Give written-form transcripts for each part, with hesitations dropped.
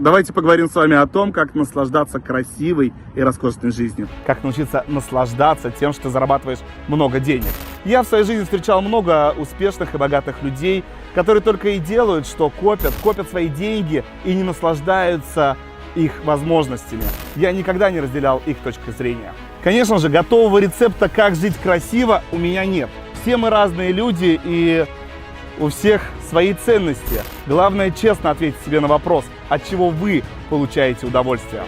Давайте поговорим с вами о том, как наслаждаться красивой и роскошной жизнью. Как научиться наслаждаться тем, что ты зарабатываешь много денег. Я в своей жизни встречал много успешных и богатых людей, которые только и делают, что копят свои деньги и не наслаждаются их возможностями. Я никогда не разделял их точку зрения. Конечно же, готового рецепта, как жить красиво, у меня нет. Все мы разные люди, и у всех свои ценности. Главное, честно ответить себе на вопрос, от чего вы получаете удовольствие.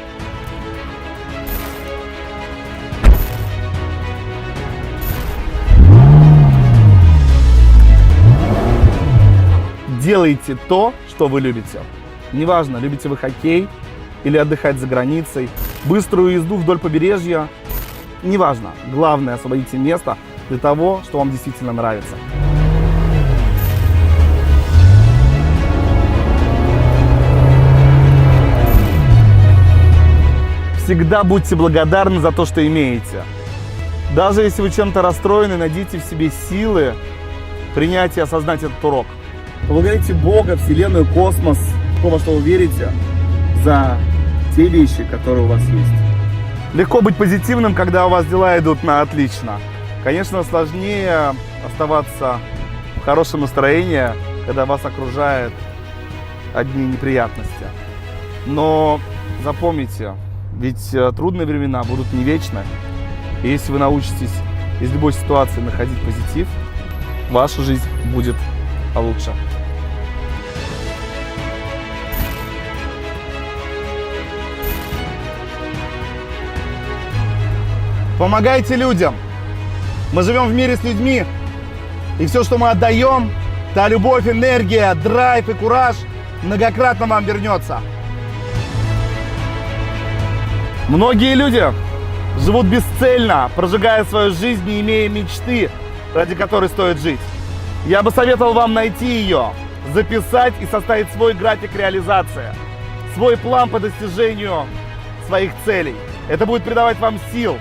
Делайте то, что вы любите. Неважно, любите вы хоккей или отдыхать за границей, быструю езду вдоль побережья. Неважно. Главное, освободите место для того, что вам действительно нравится. Всегда будьте благодарны за то, что имеете. Даже если вы чем-то расстроены, найдите в себе силы принять и осознать этот урок. Поблагодарите Бога, Вселенную, космос, то, во что вы верите, за те вещи, которые у вас есть. Легко быть позитивным, когда у вас дела идут на отлично. Конечно, сложнее оставаться в хорошем настроении, когда вас окружают одни неприятности. Но запомните, ведь трудные времена будут не вечны. И если вы научитесь из любой ситуации находить позитив, ваша жизнь будет лучше. Помогайте людям. Мы живем в мире с людьми, и все, что мы отдаем, та любовь, энергия, драйв и кураж многократно вам вернется. Многие люди живут бесцельно, прожигая свою жизнь, не имея мечты, ради которой стоит жить. Я бы советовал вам найти ее, записать и составить свой график реализации, свой план по достижению своих целей. Это будет придавать вам сил.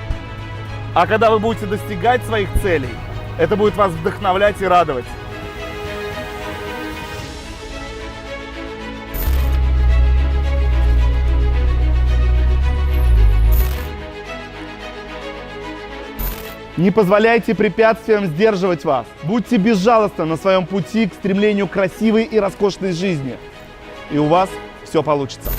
А когда вы будете достигать своих целей, это будет вас вдохновлять и радовать. Не позволяйте препятствиям сдерживать вас. Будьте безжалостны на своем пути к стремлению к красивой и роскошной жизни. И у вас все получится.